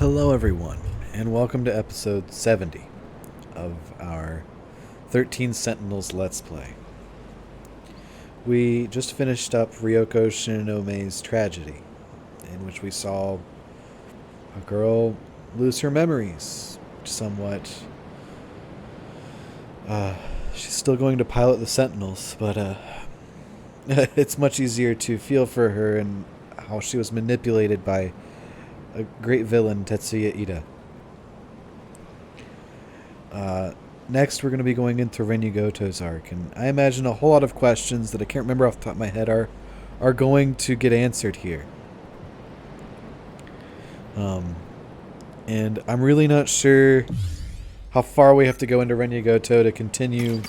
Hello, everyone, and welcome to episode 70 of our 13 Sentinels Let's Play. We just finished up Ryoko Shinnome's tragedy, in which we saw a girl lose her memories somewhat. She's still going to pilot the Sentinels, but it's much easier to feel for her and how she was manipulated by a great villain, Tetsuya Ida. Next, we're going to be going into Renyu arc, and I imagine a whole lot of questions that I can't remember off the top of my head are going to get answered here. And I'm really not sure how far we have to go into Renyu to continue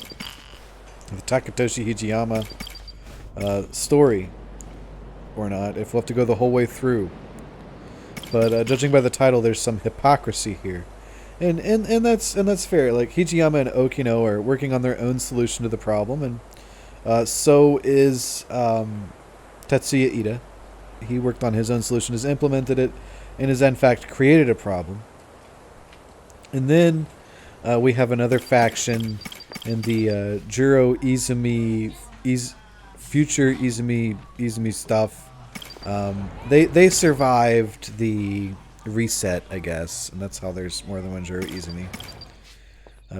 the Takatoshi Hijiyama story, or not, if we'll have to go the whole way through. But judging by the title, there's some hypocrisy here. And that's fair. Like, Hijiyama and Okino are working on their own solution to the problem, and so is Tetsuya Ida. He worked on his own solution, has implemented it, and has in fact created a problem. And then we have another faction in the Juro Izumi, future Izumi stuff. They survived the reset, I guess, and that's how there's more than one Juro Izumi.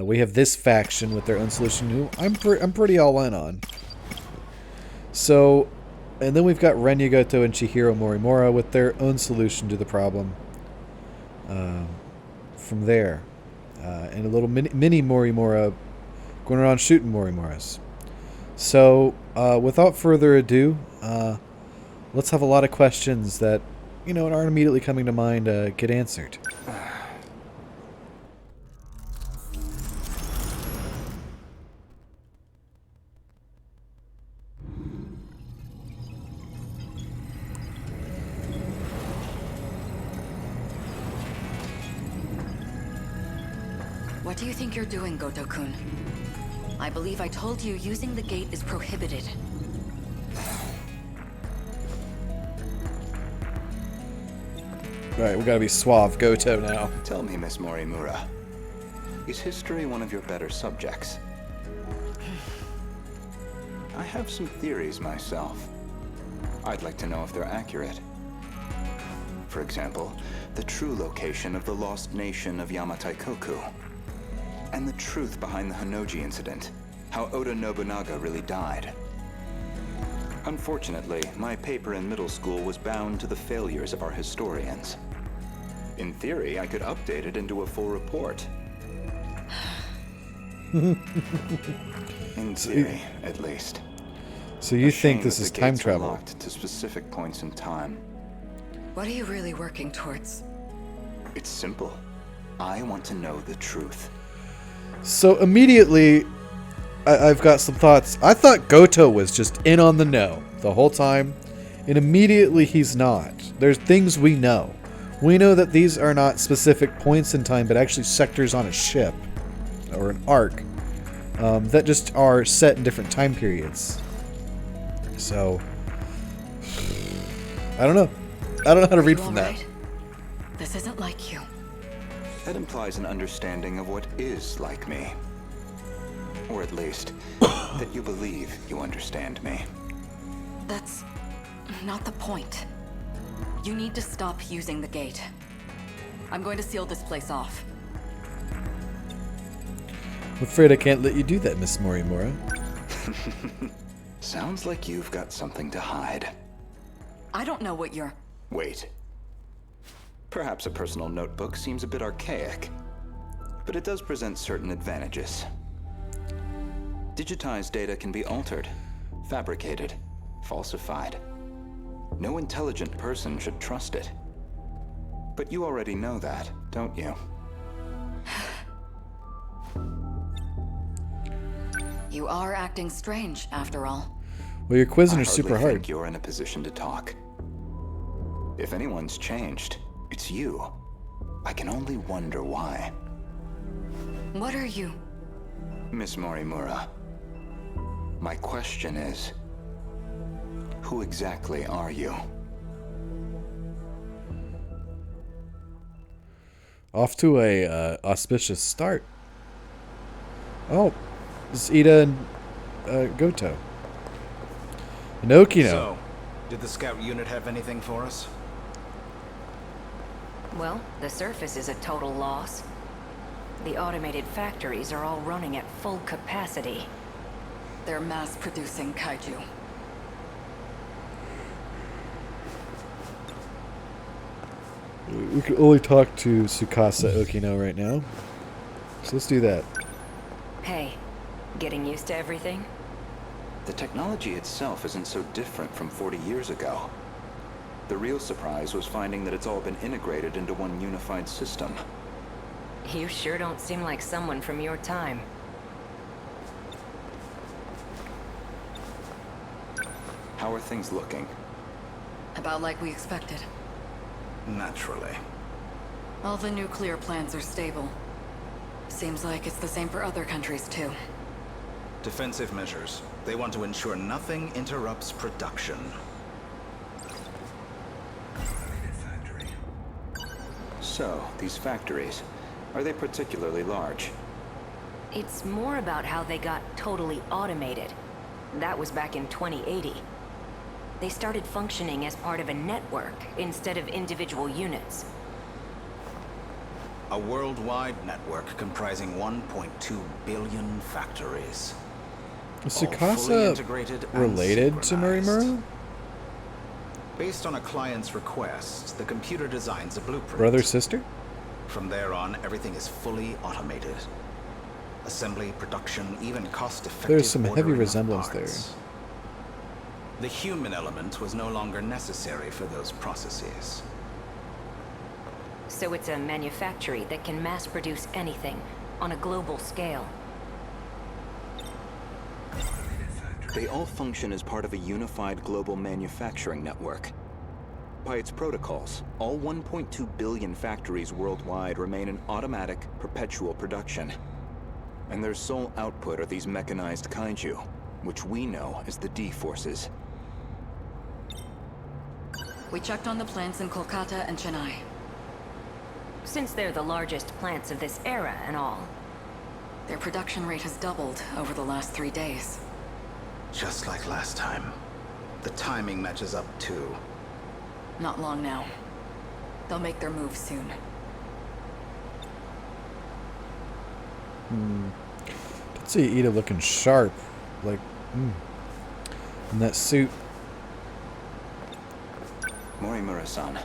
We have this faction with their own solution, who I'm pretty all in on. So, and then we've got Renyu and Chihiro Morimura with their own solution to the problem. From there, and a little mini Morimura going around shooting Morimuras. So, without further ado, let's have a lot of questions that, aren't immediately coming to mind get answered. What do you think you're doing, Goto-kun? I believe I told you using the gate is prohibited. Alright, we gotta be suave. Goto now. Tell me, Miss Morimura, is history one of your better subjects? I have some theories myself. I'd like to know if they're accurate. For example, the true location of the lost nation of Yamataikoku. And the truth behind the Hanoji incident. How Oda Nobunaga really died. Unfortunately, my paper in middle school was bound to the failures of our historians. In theory, I could update it into a full report. In theory, at least. So you think this is time travel? Locked to specific points in time. What are you really working towards? It's simple. I want to know the truth. So immediately, I've got some thoughts. I thought Goto was just in on the know the whole time, and immediately he's not. There's things we know. We know that these are not specific points in time, but actually sectors on a ship, or an arc, that just are set in different time periods. So, I don't know. I don't know how to read from that. Right? This isn't like you. That implies an understanding of what is like me. Or at least, that you believe you understand me. That's not the point. You need to stop using the gate. I'm going to seal this place off. I'm afraid I can't let you do that, Miss Morimura. Sounds like you've got something to hide. I don't know what you're... Wait. Perhaps a personal notebook seems a bit archaic, but it does present certain advantages. Digitized data can be altered, fabricated, falsified. No intelligent person should trust it. But you already know that, don't you? You are acting strange, after all. Well, your quizzing I are super hardly hard. think you're in a position to talk. If anyone's changed, it's you. I can only wonder why. What are you? Miss Morimura, my question is, who exactly are you? Off to a auspicious start. Oh, it's Ida and Goto. And Okino. So, did the scout unit have anything for us? Well, the surface is a total loss. The automated factories are all running at full capacity. They're mass-producing kaiju. We can only talk to Tsukasa Okino right now. So let's do that. Hey, getting used to everything? The technology itself isn't so different from 40 years ago. The real surprise was finding that it's all been integrated into one unified system. You sure don't seem like someone from your time. How are things looking? About like we expected. Naturally. All the nuclear plants are stable. Seems like it's the same for other countries, too. Defensive measures. They want to ensure nothing interrupts production. So, these factories, are they particularly large? It's more about how they got totally automated. That was back in 2080. They started functioning as part of a network instead of individual units. A worldwide network comprising 1.2 billion factories. Is All fully Tsukasa integrated and related to synchronized. Murimura? Based on a client's request, the computer designs a blueprint. Brother, sister? From there on, everything is fully automated. Assembly, production, even cost-effective. There's some heavy ordering of resemblance parts. The human element was no longer necessary for those processes. So it's a manufactory that can mass produce anything on a global scale. They all function as part of a unified global manufacturing network. By its protocols, all 1.2 billion factories worldwide remain in automatic, perpetual production. And their sole output are these mechanized kaiju, which we know as the D-Forces. We checked on the plants in Kolkata and Chennai. Since they're the largest plants of this era and all. Their production rate has doubled over the last 3 days. Just like last time. The timing matches up too. Not long now. They'll make their move soon. Let's see Ida looking sharp. Like, in that suit. Morimura-san,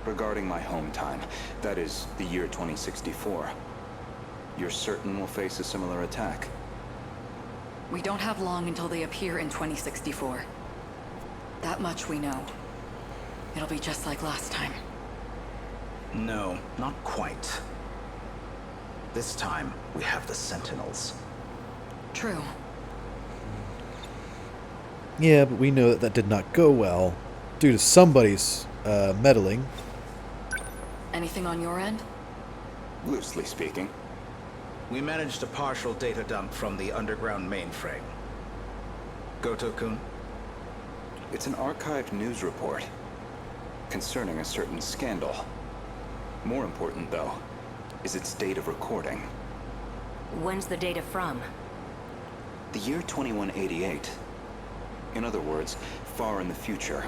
regarding my home time, that is, the year 2064, you're certain we'll face a similar attack? We don't have long until they appear in 2064. That much we know. It'll be just like last time. No, not quite. This time, we have the Sentinels. True. Yeah, but we know that that did not go well due to somebody's meddling. Anything on your end? Loosely speaking. We managed a partial data dump from the underground mainframe. Goto-kun? It's an archived news report concerning a certain scandal. More important, though, is its date of recording. When's the data from? The year 2188. In other words, far in the future.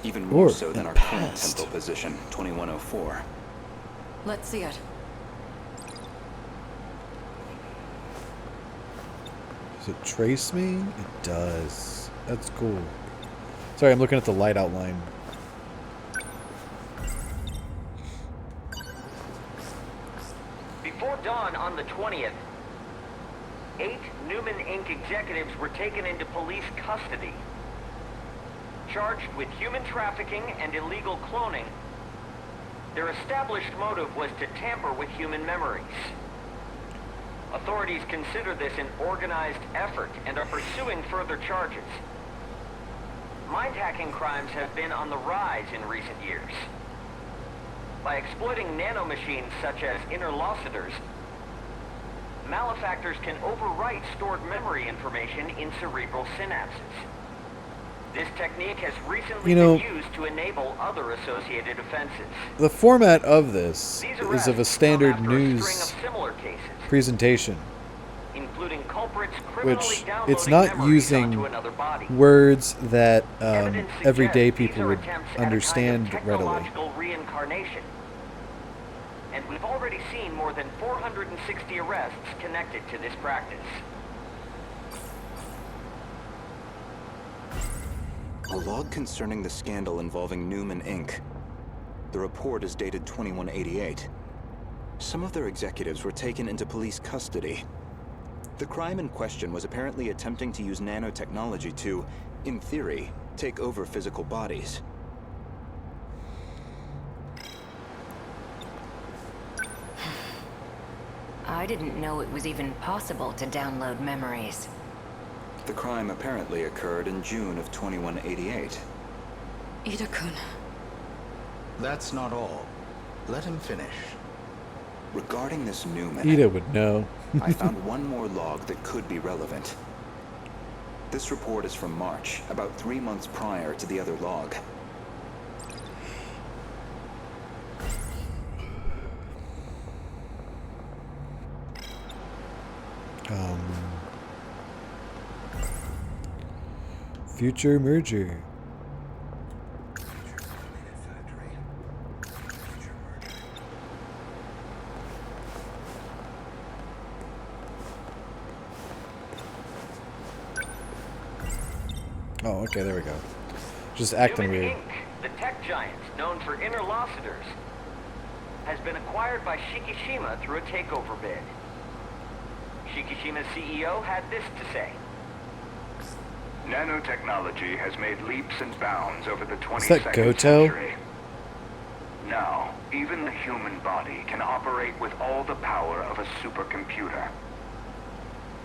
Even more Or so than in our the current past. tempo position, 2104. Let's see it. Does it trace me? It does. That's cool. Sorry, I'm looking at the light outline. Before dawn on the 20th, 8 Newman Inc. executives were taken into police custody. Charged with human trafficking and illegal cloning, their established motive was to tamper with human memories. Authorities consider this an organized effort and are pursuing further charges. Mind-hacking crimes have been on the rise in recent years. By exploiting nanomachines such as interlocutors, malefactors can overwrite stored memory information in cerebral synapses. This technique has recently You know, been used to enable other associated offenses. the format of this These is of a arrests standard come after a string news of similar cases, presentation, including culprits criminally which downloading it's not memories using onto another body. words that Evidence everyday suggests these people are would attempts at a understand kind of readily. technological reincarnation. And we've already seen more than 460 arrests connected to this practice. A log concerning the scandal involving Newman Inc. The report is dated 2188. Some of their executives were taken into police custody. The crime in question was apparently attempting to use nanotechnology to, in theory, take over physical bodies. I didn't know it was even possible to download memories. The crime apparently occurred in June of 2188. Ida-kun. That's not all. Let him finish. Regarding this Newman, Ida would know. I found one more log that could be relevant. This report is from March, about 3 months prior to the other log. Future merger. Oh, okay, there we go. Just acting Newman weird. Inc., the tech giant known for interlocutors, has been acquired by Shikishima through a takeover bid. Shikishima's CEO had this to say. Nanotechnology has made leaps and bounds over the Is 22nd that Goto? century. Now, even the human body can operate with all the power of a supercomputer.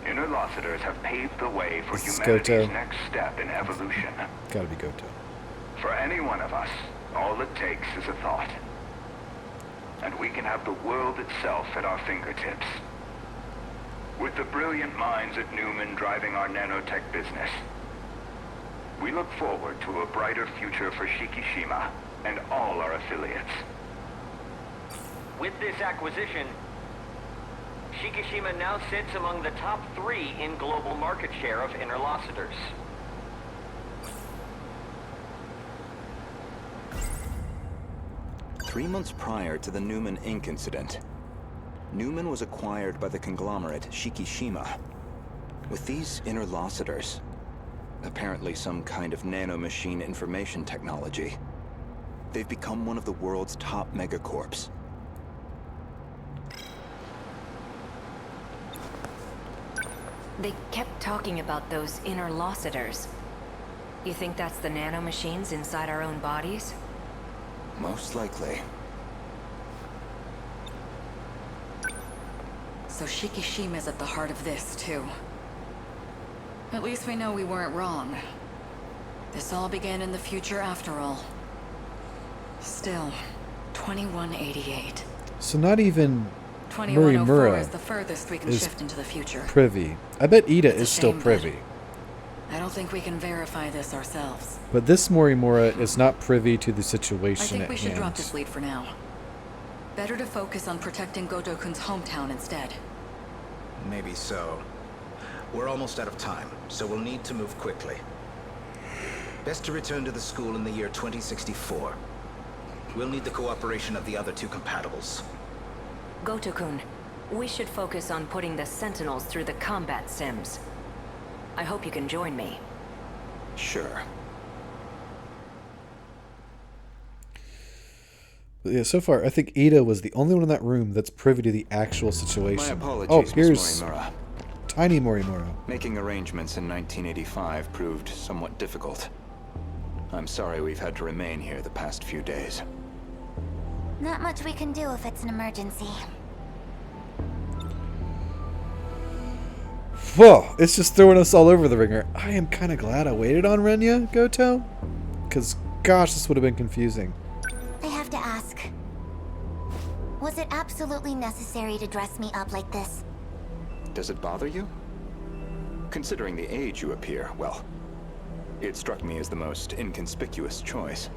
Interlocutors have paved the way for This is humanity's Goto. next step in evolution. Gotta be Goto. For any one of us, all it takes is a thought. And we can have the world itself at our fingertips. With the brilliant minds at Newman driving our nanotech business, we look forward to a brighter future for Shikishima and all our affiliates. With this acquisition, Shikishima now sits among the top 3 in global market share of interlocutors. Three months prior to the Newman Inc. incident, Newman was acquired by the conglomerate Shikishima. With these interlocutors, apparently some kind of nanomachine information technology, they've become one of the world's top megacorps. They kept talking about those interlocutors. You think that's the nanomachines inside our own bodies? Most likely. So Shikishima's at the heart of this, too. At least we know we weren't wrong. This all began in the future after all. Still, 2188. So not even 2104 Murimura is the furthest we can is shift into the future. privy. I bet Ida It's a is still shame, but privy. I don't think we can verify this ourselves. But this Morimura is not privy to the I situation think at we should drop hand. this lead for now. Better to focus on protecting Gotokun's hometown instead. Maybe so. We're almost out of time, so we'll need to move quickly. Best to return to the school in the year 2064. We'll need the cooperation of the other 2 compatibles. Goto-kun, we should focus on putting the Sentinels through the combat sims. I hope you can join me. Sure. But yeah, so far, I think Ida was the only one in that room that's privy to the actual situation. My apologies, Oh, Miss here's Morimura. Tiny Morimura. Making arrangements in 1985 proved somewhat difficult. I'm sorry we've had to remain here the past few days. Not much we can do if it's an emergency. Whoa, it's just throwing us all over the ringer. I am kind of glad I waited on Renya, Goto. Because, gosh, this would have been confusing. I have to ask. Was it absolutely necessary to dress me up like this? Does it bother you? Considering the age you appear, well, It struck me as the most inconspicuous choice.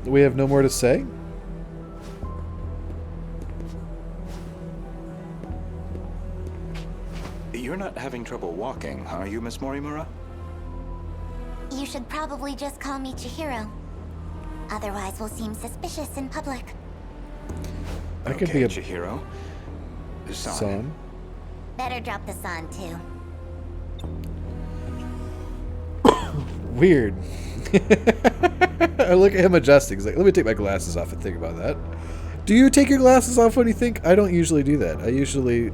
We have no more to say? You're not having trouble walking, are you, Miss Morimura? You should probably just call me Chihiro. Otherwise, we'll seem suspicious in public. I could be a Chihiro. son. Better drop the san, too. Weird. I look at him adjusting. He's like, let me take my glasses off and think about that. Do you take your glasses off when you think? I don't usually do that. I usually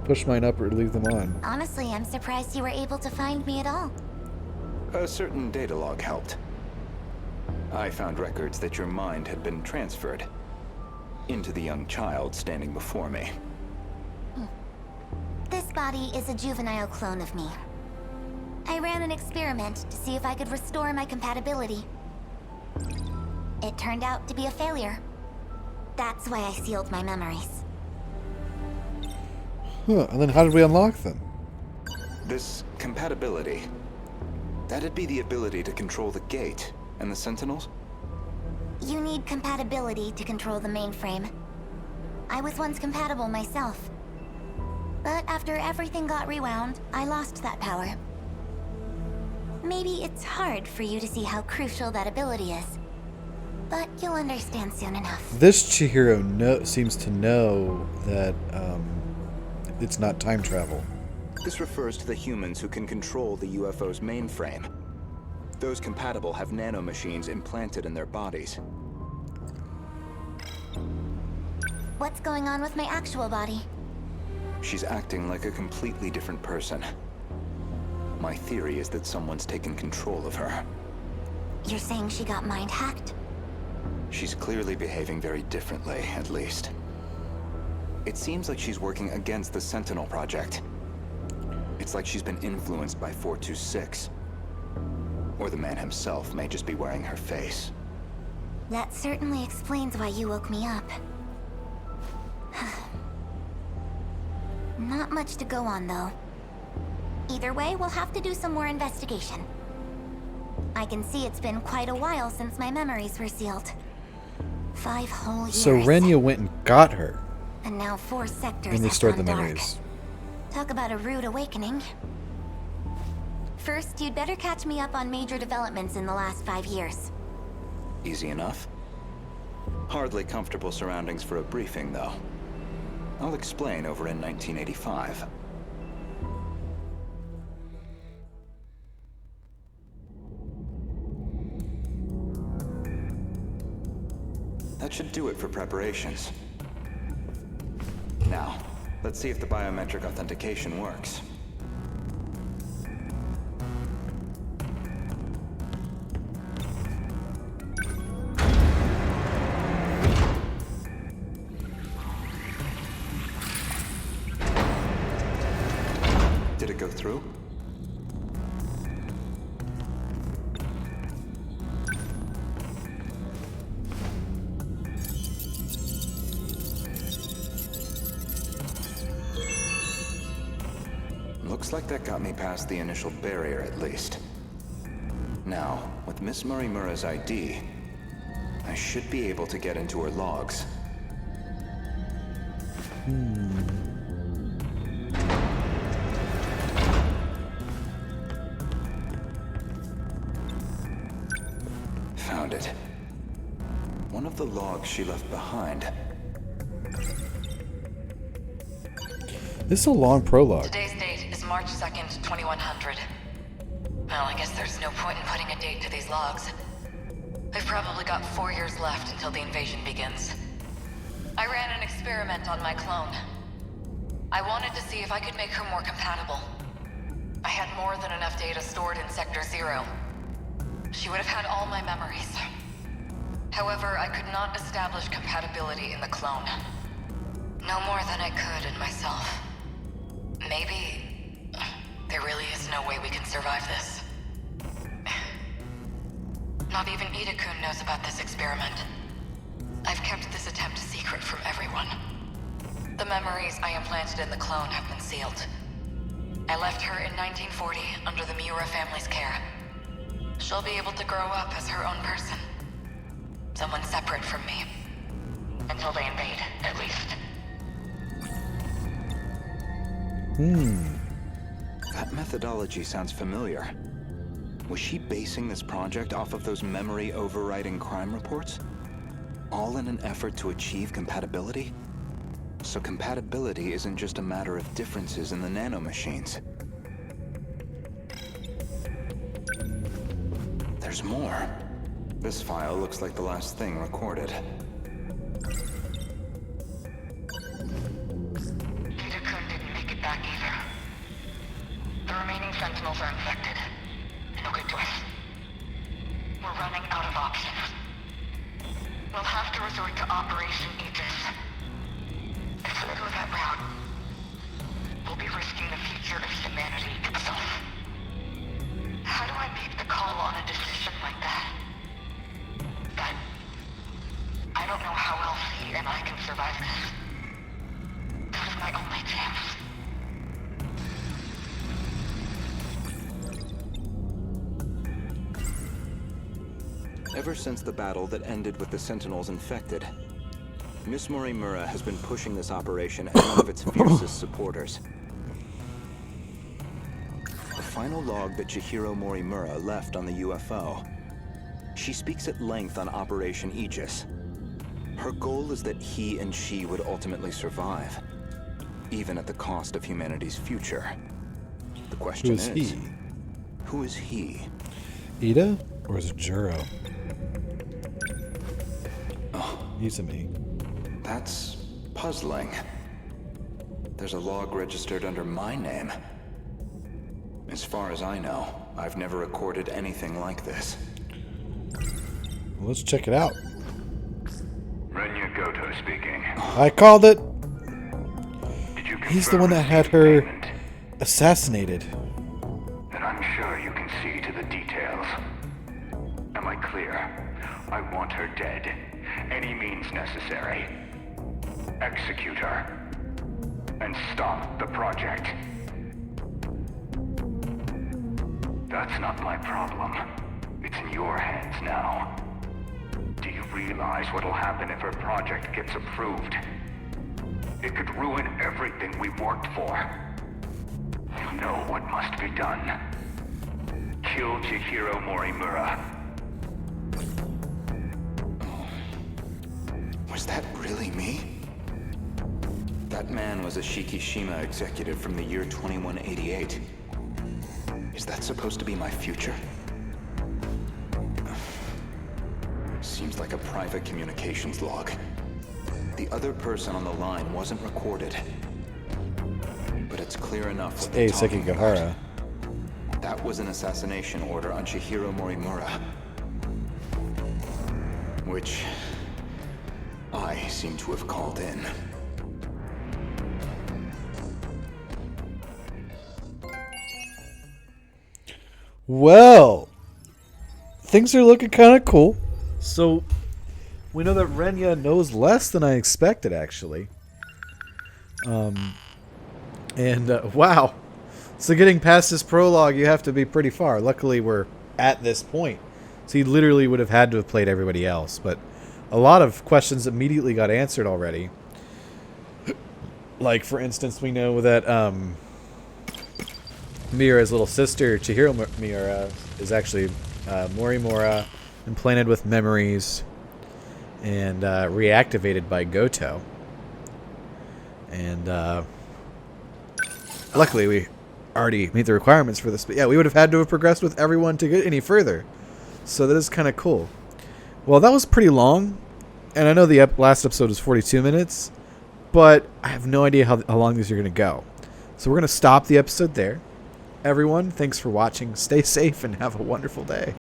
push mine up or leave them on. Honestly, I'm surprised you were able to find me at all. A certain data log helped. I found records that your mind had been transferred into the young child standing before me. This body is a juvenile clone of me. I ran an experiment to see if I could restore my compatibility. It turned out to be a failure. That's why I sealed my memories. Huh, and then how did we unlock them? This compatibility, that'd be the ability to control the gate and the Sentinels? You need compatibility to control the mainframe. I was once compatible myself. But after everything got rewound, I lost that power. Maybe it's hard for you to see how crucial that ability is. But you'll understand soon enough. This Chihiro seems to know that it's not time travel. This refers to the humans who can control the UFO's mainframe. Those compatible have nanomachines implanted in their bodies. What's going on with my actual body? She's acting like a completely different person. My theory is that someone's taken control of her. You're saying she got mind hacked? She's clearly behaving very differently, at least. It seems like she's working against the Sentinel project. It's like she's been influenced by 426. Or the man himself may just be wearing her face. That certainly explains why you woke me up. Not much to go on, though. Either way, we'll have to do some more investigation. I can see it's been quite a while since my memories were sealed. 5 whole years. So Renya went and got her. And now 4 sectors And have restored the gone dark. memories. Talk about a rude awakening. First, you'd better catch me up on major developments in the last 5 years. Easy enough. Hardly comfortable surroundings for a briefing, though. I'll explain over in 1985. That should do it for preparations. Now, let's see if the biometric authentication works. Did it go through? Looks like that got me past the initial barrier, at least. Now, with Miss Morimura's ID, I should be able to get into her logs. Found it. One of the logs she left behind. This is a long prologue. Today's date is March 2nd, 2100. Well, I guess there's no point in putting a date to these logs. They've probably got 4 years left until the invasion begins. I ran an experiment on my clone. I wanted to see if I could make her more compatible. I had more than enough data stored in Sector 0. She would have had all my memories. However, I could not establish compatibility in the clone. No more than I could in myself. Maybe there really is no way we can survive this. Not even Ida-kun knows about this experiment. I've kept this attempt secret from everyone. The memories I implanted in the clone have been sealed. I left her in 1940 under the Miura family's care. She'll be able to grow up as her own person. Someone separate from me. Until they invade, at least. That methodology sounds familiar. Was she basing this project off of those memory overriding crime reports? All in an effort to achieve compatibility? So compatibility isn't just a matter of differences in the nanomachines. There's more. This file looks like the last thing recorded. Peter-kun didn't make it back either. The remaining Sentinels are infected. No good to us. We're running out of options. We'll have to resort to Operation Aegis. If we go that route, we'll be risking the future of humanity itself. How do I make the call on a decision like that? But I don't know how else he and I can survive this. This is my only chance. Ever since the battle that ended with the Sentinels infected, Miss Morimura has been pushing this operation as one of its fiercest supporters. The final log that Chihiro Morimura left on the UFO. She speaks at length on Operation Aegis. Her goal is that he and she would ultimately survive, even at the cost of humanity's future. The question Who is he? who is he? Ida? Or is it Juro? Izumi. That's puzzling. There's a log registered under my name. As far as I know, I've never recorded anything like this. Well, let's check it out. Renya Goto speaking. I called it. Did you He's the one that had her payment? assassinated. And I'm sure you can see to the details. Am I clear? I want her dead. Any means necessary. Execute her. And stop the project. That's not my problem. It's in your hands now. Do you realize what'll happen if her project gets approved? It could ruin everything we worked for. You know what must be done. Kill Chihiro Morimura. Was that really me? That man was a Shikishima executive from the year 2188. Is that supposed to be my future? Seems like a private communications log. The other person on the line wasn't recorded. But it's clear enough what they're talking about. Sekigahara. That was an assassination order on Chihiro Morimura. Which I seem to have called in. Well, things are looking kind of cool. So, we know that Renya knows less than I expected, actually. Wow. So getting past this prologue, you have to be pretty far. Luckily, we're at this point. So he literally would have had to have played everybody else. But a lot of questions immediately got answered already. Like, for instance, we know that Miura's little sister, Chihiro Miura, is actually Morimura, implanted with memories and reactivated by Goto. And luckily we already meet the requirements for this. But yeah, we would have had to have progressed with everyone to get any further. So that is kind of cool. Well, that was pretty long. And I know the last episode was 42 minutes. But I have no idea how long these are going to go. So we're going to stop the episode there. Everyone, thanks for watching. Stay safe and have a wonderful day.